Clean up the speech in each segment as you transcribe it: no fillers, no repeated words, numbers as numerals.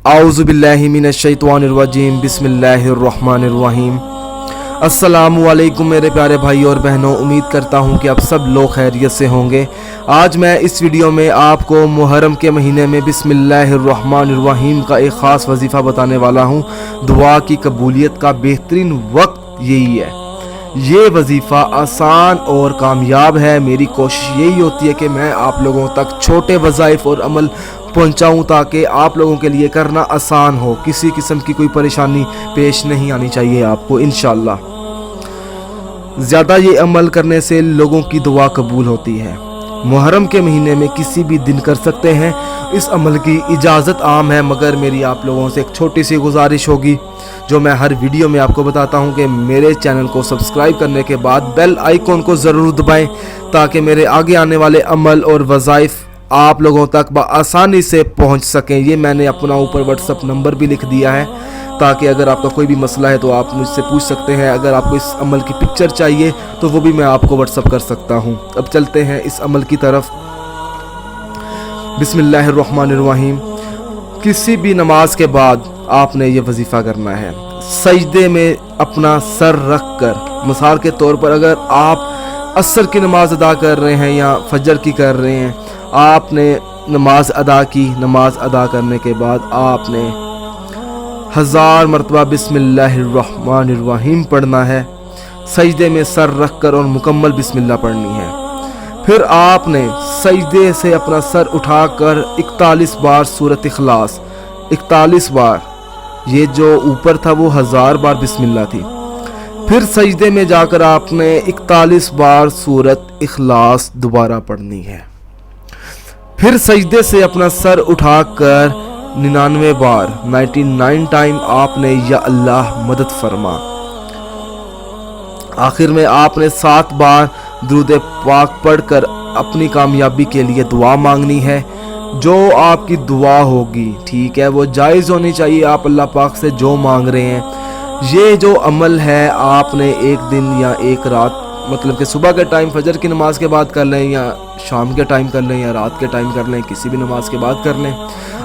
आऊज़ु बिल्लाहि मिनश्शैतानिर्रजीम बिस्मिल्लाहिर्रहमानिर्रहीम। अस्सलामु अलैकुम मेरे प्यारे भाई और बहनों, उम्मीद करता हूँ कि आप सब लोग खैरियत से होंगे। आज मैं इस वीडियो में आपको मुहर्रम के महीने में बिस्मिल्लाहिर्रहमानिर्रहीम का एक ख़ास वजीफ़ा बताने वाला हूँ। दुआ की कबूलियत का बेहतरीन वक्त यही है। ये वजीफ़ा आसान और कामयाब है। मेरी कोशिश यही होती है कि मैं आप लोगों तक छोटे वज़ाइफ और अमल पहुंचाऊं ताकि आप लोगों के लिए करना आसान हो। किसी किस्म की कोई परेशानी पेश नहीं आनी चाहिए आपको इंशाअल्लाह। ज़्यादा ये अमल करने से लोगों की दुआ कबूल होती है। मुहर्रम के महीने में किसी भी दिन कर सकते हैं। इस अमल की इजाज़त आम है, मगर मेरी आप लोगों से एक छोटी सी गुजारिश होगी जो मैं हर वीडियो में आपको बताता हूं कि मेरे चैनल को सब्सक्राइब करने के बाद बेल आइकॉन को ज़रूर दबाएं ताकि मेरे आगे आने वाले अमल और वज़ाइफ आप लोगों तक आसानी से पहुंच सकें। ये मैंने अपना ऊपर व्हाट्सअप नंबर भी लिख दिया है ताकि अगर आपका कोई भी मसला है तो आप मुझसे पूछ सकते हैं। अगर आपको इस अमल की पिक्चर चाहिए तो वो भी मैं आपको व्हाट्सअप कर सकता हूँ। अब चलते हैं इस अमल की तरफ। बिस्मिल्लाहिर्रहमानिर्रहीम। किसी भी नमाज के बाद आपने ये वजीफ़ा करना है। सजदे में अपना सर रख कर, मिसाल के तौर पर अगर आप असर की नमाज अदा कर रहे हैं या फजर की कर रहे हैं, आपने नमाज अदा की। नमाज अदा करने के बाद आपने 1000 मरतबा बिस्मिल्लाहिर्रहमानिर्रहीम पढ़ना है। सजदे में सर रख कर और मुकम्मल बिस्मिल्लाह पढ़नी है। फिर आपने सजदे से अपना सर उठाकर 41 बार सूरत इखलास, 41 बार, ये जो ऊपर था वो 1000 बार बिस्मिल्लाह थी। फिर सजदे में जाकर आपने 41 बार सूरत इखलास दोबारा पढ़नी है। फिर सजदे से अपना सर उठाकर 99 बार, 99 टाइम आपने या अल्लाह मदद फरमा। आखिर में आपने 7 बार दुरूद पाक पढ़कर अपनी कामयाबी के लिए दुआ मांगनी है। जो आपकी दुआ होगी, ठीक है, वो जायज़ होनी चाहिए। आप अल्लाह पाक से जो मांग रहे हैं, ये जो अमल है आपने एक दिन या एक रात, मतलब कि सुबह के टाइम फजर की नमाज के बाद कर लें या शाम के टाइम कर लें या रात के टाइम कर लें, किसी भी नमाज के बाद कर लें।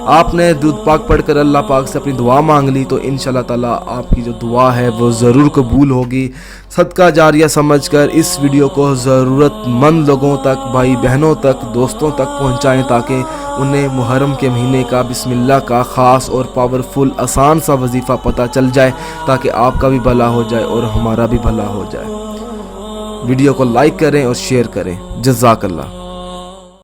आपने दुरूद पाक पढ़कर अल्लाह पाक से अपनी दुआ मांग ली तो इंशाअल्लाह ताला आपकी जो दुआ है वो ज़रूर कबूल होगी। सदका जारिया समझकर इस वीडियो को ज़रूरतमंद लोगों तक, भाई बहनों तक, दोस्तों तक पहुँचाएँ ताकि उन्हें मुहर्रम के महीने का बिस्मिल्लाह का ख़ास और पावरफुल आसान सा वजीफ़ा पता चल जाए ताकि आपका भी भला हो जाए और हमारा भी भला हो जाए। वीडियो को लाइक करें और शेयर करें। जज़ाकल्लाह।